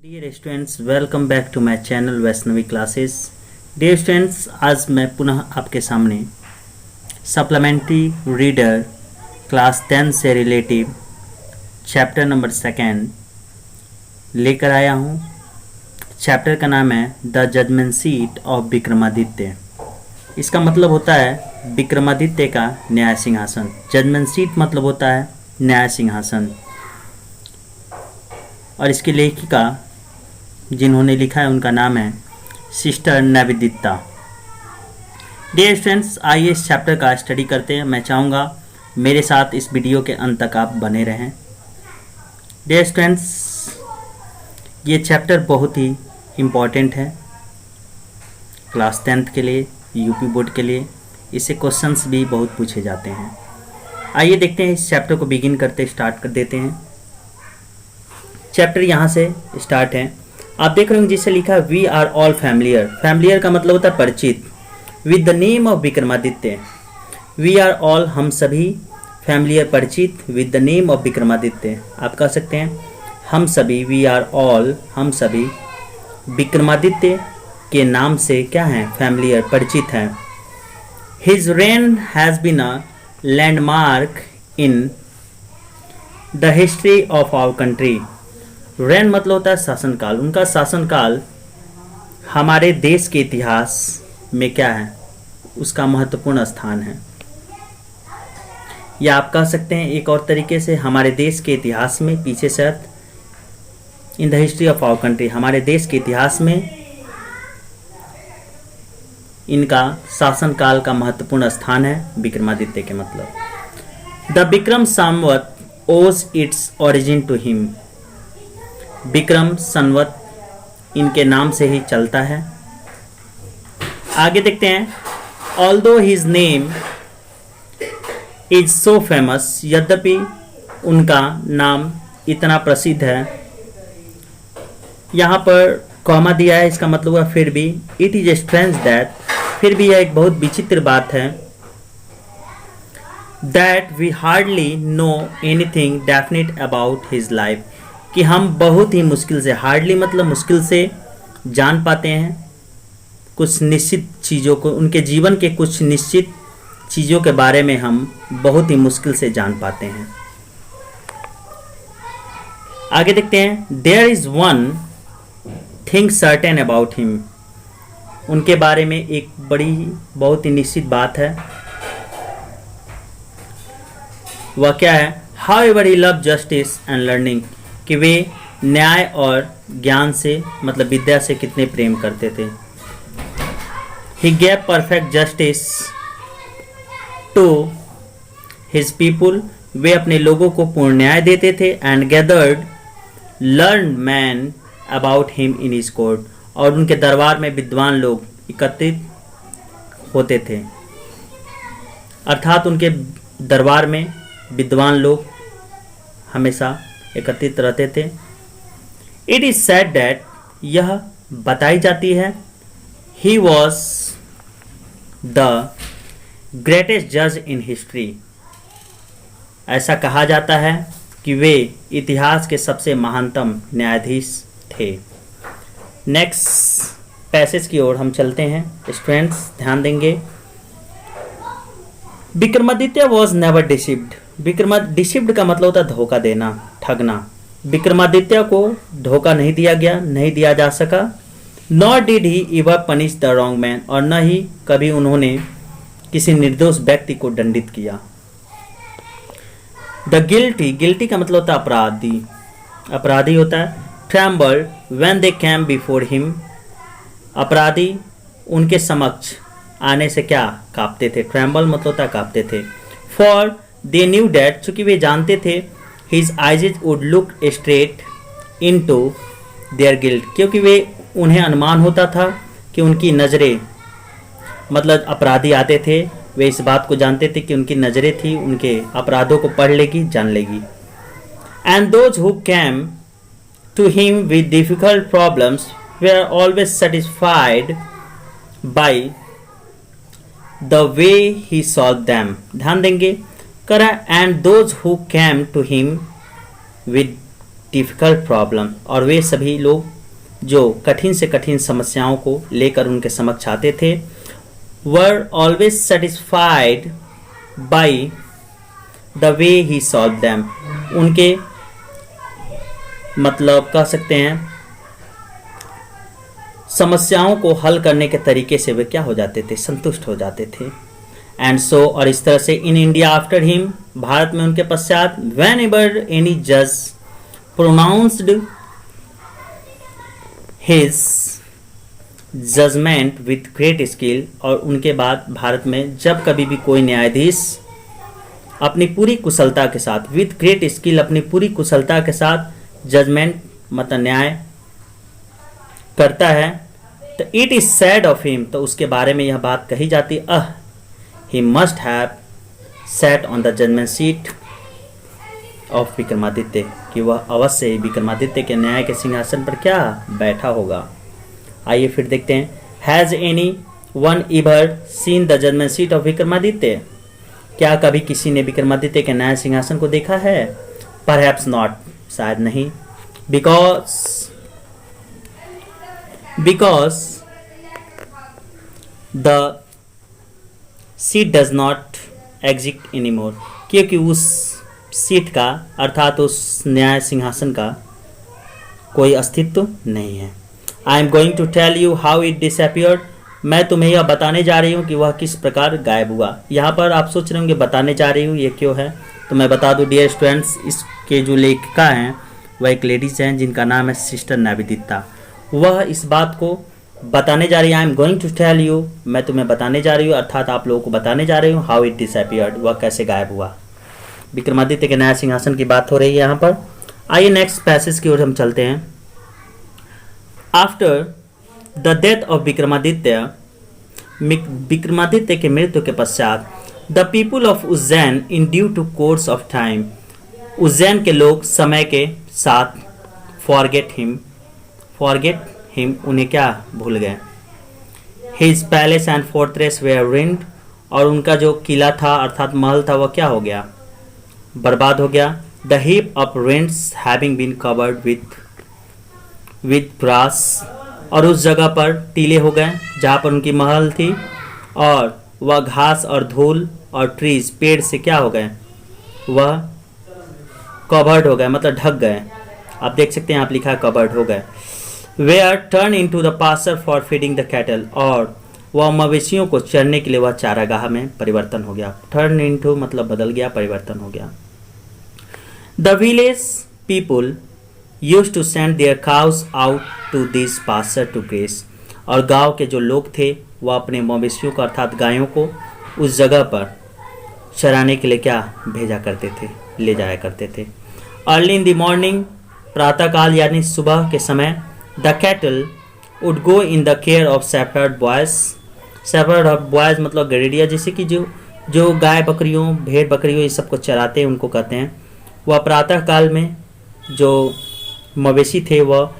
Dear students, welcome back to my channel Vaishnavi classes. Dear students, आज मैं पुनः आपके सामने सप्लीमेंट्री रीडर क्लास 10 से रिलेटिव चैप्टर नंबर 2 लेकर आया हूँ। चैप्टर का नाम है the judgement seat of Vikramaditya. इसका मतलब होता है विक्रमादित्य का न्याय सिंहासन। जजमेंट सीट मतलब होता है न्याय सिंहासन। और इसकी लेखिका जिन्होंने लिखा है उनका नाम है सिस्टर निवेदिता। डियर स्टूडेंट्स, आइए इस चैप्टर का स्टडी करते हैं। मैं चाहूँगा मेरे साथ इस वीडियो के अंत तक आप बने रहें। डियर स्टूडेंट्स, ये चैप्टर बहुत ही इम्पॉर्टेंट है क्लास 10th के लिए, यूपी बोर्ड के लिए। इससे क्वेश्चंस भी बहुत पूछे जाते हैं। आइए देखते हैं, इस चैप्टर को बिगिन करते स्टार्ट कर देते हैं। चैप्टर यहाँ से स्टार्ट है। आप देख रहे होंगे जिससे लिखा है we are all familiar. Familiar का मतलब होता है परिचित। With the name of Vikramaditya. We are all हम सभी, फैमिलियर परिचित, with the name of Vikramaditya. आप कह सकते हैं हम सभी, वी आर ऑल हम सभी विक्रमादित्य के नाम से क्या हैं, फैमिलियर परिचित हैं। His reign has been a landmark in the history of our country. Reign मतलब होता है शासनकाल। उनका शासनकाल हमारे देश के इतिहास में क्या है, उसका महत्वपूर्ण स्थान है। या आप कह सकते हैं एक और तरीके से, हमारे देश के इतिहास में, पीछे से अर्थ in the history of our country, हमारे देश के इतिहास में इनका शासनकाल का महत्वपूर्ण स्थान है। विक्रमादित्य के मतलब the Vikram Samvat owes its origin to him. Vikram Samvat इनके नाम से ही चलता है। आगे देखते हैं, although his name is so famous. यद्यपि उनका नाम इतना प्रसिद्ध है। यहाँ पर कॉमा दिया है, इसका मतलब हुआ फिर भी। इट इज स्ट्रेंज दैट, फिर भी यह एक बहुत विचित्र बात है। That we hardly know anything definite about his life, कि हम बहुत ही मुश्किल से, हार्डली मतलब मुश्किल से जान पाते हैं कुछ निश्चित चीज़ों को, उनके जीवन के कुछ निश्चित चीज़ों के बारे में हम बहुत ही मुश्किल से जान पाते हैं। आगे देखते हैं, there is one thing certain about him. उनके बारे में एक बड़ी बहुत ही निश्चित बात है। वह क्या है, how ever he love justice and learning, कि वे न्याय और ज्ञान से मतलब विद्या से कितने प्रेम करते थे। He gave perfect justice to his people, वे अपने लोगों को पूर्ण न्याय देते थे। And gathered learned men about him in his court, और उनके दरबार में विद्वान लोग एकत्रित होते थे। अर्थात उनके दरबार में विद्वान लोग हमेशा एकत्रित रहते थे। इट इज सेड दैट, यह बताई जाती है, ही वॉज द ग्रेटेस्ट जज इन हिस्ट्री। ऐसा कहा जाता है कि वे इतिहास के सबसे महानतम न्यायाधीश थे। नेक्स्ट पैसेज की ओर हम चलते हैं। स्टूडेंट्स ध्यान देंगे, Vikramaditya was never deceived. Deceived का मतलब होता है धोखा देना, ठगना। विक्रमादित्य को धोखा नहीं दिया गया, नहीं दिया जा सका। Not did he ever punish the wrong man, और न ही कभी उन्होंने किसी निर्दोष व्यक्ति को दंडित किया। द गिल्टी, गिल्टी का मतलब होता है अपराधी, अपराधी होता है। Trembled when they came before him, अपराधी उनके समक्ष आने से क्या, कांपते थे। ट्रेम्बल मतलब होता है कांपते थे। फॉर दे न्यू डैट, चूंकि वे जानते थे, his eyes would look straight into their guilt, क्योंकि वे उन्हें अनुमान होता था कि उनकी नज़रें, मतलब अपराधी आते थे, वे इस बात को जानते थे कि उनकी नज़रें थी, उनके अपराधों को पढ़ लेगी, जान लेगी। And those who came to him with difficult problems were always satisfied by the way he solved them. ध्यान देंगे, करा and those who came to him with difficult problem, और वे सभी लोग जो कठिन से कठिन समस्याओं को लेकर उनके समक्ष आते थे, were always satisfied by the way he solved them. उनके मतलब कह सकते हैं समस्याओं को हल करने के तरीके से वे क्या हो जाते थे, संतुष्ट हो जाते थे। एंड सो, और इस तरह से इन इंडिया आफ्टर हिम, भारत में उनके पश्चात, वेन एवर एनी जज pronounced his judgement with great skill, और उनके बाद भारत में जब कभी भी कोई न्यायाधीश अपनी पूरी कुशलता के साथ, विथ ग्रेट स्किल, अपनी पूरी कुशलता के साथ जजमेंट मतलब न्याय करता है, तो it is said of him, तो उसके बारे में यह बात कही जाती, he must have sat on the judgement seat of Vikramaditya, कि वह अवश्य ही विक्रमादित्य के न्याय के सिंहासन पर क्या बैठा होगा। आइए फिर देखते हैं, has anyone ever seen the judgement seat of Vikramaditya, क्या कभी किसी ने विक्रमादित्य के न्याय सिंहासन को देखा है? परहैप्स नॉट, शायद नहीं, because the seat does not exist anymore, क्योंकि उस सीट का अर्थात उस न्याय सिंहासन का कोई अस्तित्व नहीं है। I am going to tell you how it disappeared, मैं तुम्हें यह बताने जा रही हूँ कि वह किस प्रकार गायब हुआ। यहाँ पर आप सोच रहे होंगे बताने जा रही हूँ ये क्यों है, तो मैं बता दूँ डियर स्टूडेंट्स, इसके जो लेखिका हैं वह एक लेडीज़ हैं जिनका नाम है सिस्टर निवेदिता। वह इस बात को बताने जा रही है, I am going to tell you, मैं तुम्हें बताने जा रही हूँ, अर्थात आप लोगों को बताने जा रही हूँ, हाउ इट डिसअपियर्ड, वह कैसे गायब हुआ। विक्रमादित्य के न्याय सिंहासन की बात हो रही है यहाँ पर। आइए नेक्स्ट पैसेज की ओर हम चलते हैं। After the death of Vikramaditya, Vikramaditya के मृत्यु के पश्चात, the people of Ujjain in due to course of time, Ujjain के लोग समय के साथ फॉरगेट हिम, उन्हें क्या भूल गए। His palace and fortress were ruined, और उनका जो किला था अर्थात महल था वह क्या हो गया, बर्बाद हो गया। The heap of ruins having been covered with grass, और उस जगह पर टीले हो गए जहाँ पर उनकी महल थी, और वह घास और धूल और ट्रीज पेड़ से क्या हो गए, वह कवर्ड हो गए मतलब ढक गए। आप देख सकते हैं, आप लिखा है कवर्ड हो गए। Were turn into the pasture for feeding the cattle, और वह मवेशियों को चरने के लिए वह चारागाह में परिवर्तन हो गया। टर्न इन टू मतलब बदल गया, परिवर्तन हो गया। The village people used to send their cows out to this pasture to graze, और गांव के जो लोग थे वह अपने मवेशियों को अर्थात गायों को उस जगह पर चराने के लिए क्या भेजा करते थे, ले जाया करते थे। अर्ली इन द मॉर्निंग, प्रातःकाल यानी सुबह के समय, the cattle would go in the care of shepherd boys, shepherd boys मतलब गड़ेड़िया, जैसे कि जो गाय बकरियों भेड़ बकरियों ये सबको चराते हैं उनको कहते हैं। वह प्रातः काल में जो मवेशी थे वह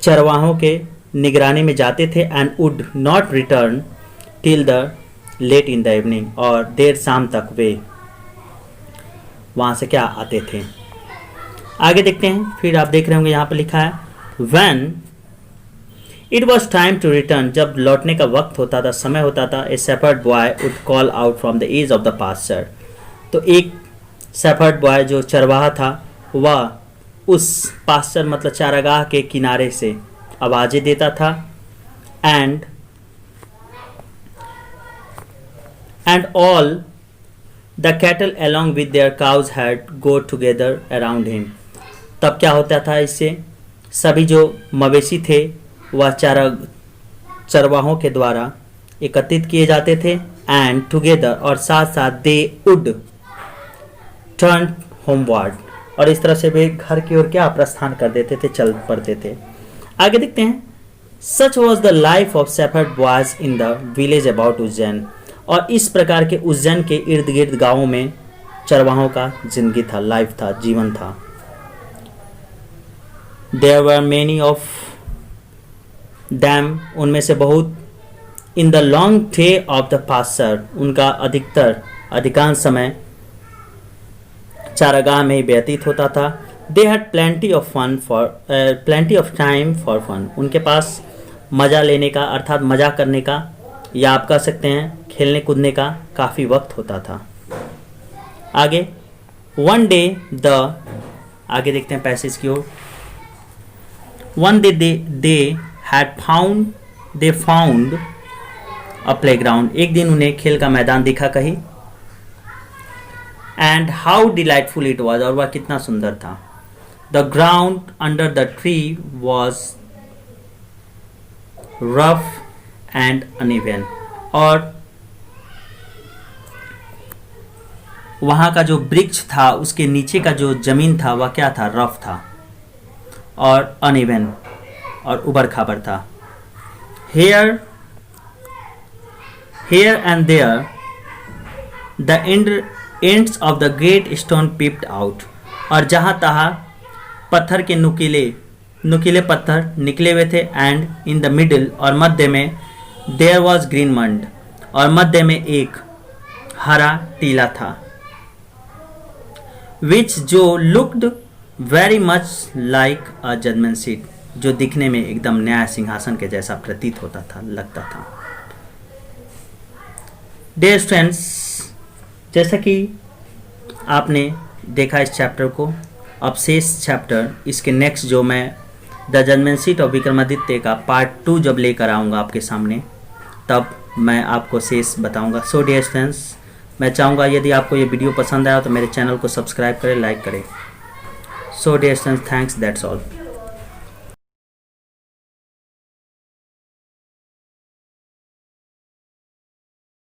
चरवाहों के निगरानी में जाते थे, and would not return till the late in the evening, और देर शाम तक वे वहाँ से क्या आते थे। आगे देखते हैं, फिर आप देख रहे होंगे यहाँ पर लिखा है When it was time to return, जब लौटने का वक्त होता था, समय होता था, a shepherd boy would call out from the edge of the pasture, तो एक shepherd boy जो चरवाहा था वह उस पास्चर मतलब चारागाह के किनारे से आवाज़ें देता था, and all the cattle along with their cows had go together around him, तब क्या होता था, इससे सभी जो मवेशी थे वह चरवाहों के द्वारा एकत्रित किए जाते थे, एंड टुगेदर और साथ साथ दे वुड टर्न होमवर्ड, और इस तरह से वे घर की ओर क्या प्रस्थान कर देते थे, चल पड़ते थे। आगे देखते हैं, सच was the life of shepherd boys in the village about Ujjain, और इस प्रकार के उज्जैन के इर्द गिर्द गाँवों में चरवाहों का जिंदगी था, लाइफ था, जीवन था। There were many of them, उनमें से बहुत, in the long day of the pasture, उनका अधिकांश समय चारागाह में ही व्यतीत होता था। They had plenty of time for fun, उनके पास मज़ा लेने का अर्थात मज़ा करने का, या आप कह सकते हैं खेलने कूदने का काफ़ी वक्त होता था। आगे वन डे आगे देखते हैं पैसेज की ओर। One day they found a playground, एक दिन उन्हें खेल का मैदान दिखा कहीं। And how delightful it was, और वह कितना सुंदर था। The ground under the tree was rough and uneven, और वहाँ का जो वृक्ष था उसके नीचे का जो जमीन था वह क्या था, रफ था और अनइवन और उबड़ खाबड़ था। Here and there the ends of the great stone peeped out, और जहाँ तहाँ पत्थर के नुकीले पत्थर निकले हुए थे। एंड इन द मिडिल, और मध्य में, देयर वॉज ग्रीन मंड, और मध्य में एक हरा टीला था। विच जो looked very much like a judgement seat, जो दिखने में एकदम न्याय सिंहासन के जैसा प्रतीत होता था, लगता था। डियर फ्रेंड्स, जैसा कि आपने देखा इस चैप्टर को, अब शेष चैप्टर इसके नेक्स्ट जो मैं the judgement seat of Vikramaditya का पार्ट 2 जब लेकर आऊँगा आपके सामने, तब मैं आपको शेष बताऊँगा। सो डियर फ्रेंड्स, मैं चाहूँगा यदि आपको ये वीडियो पसंद आया तो मेरे चैनल को सब्सक्राइब करें, लाइक करें। So dear friends, thanks, that's all.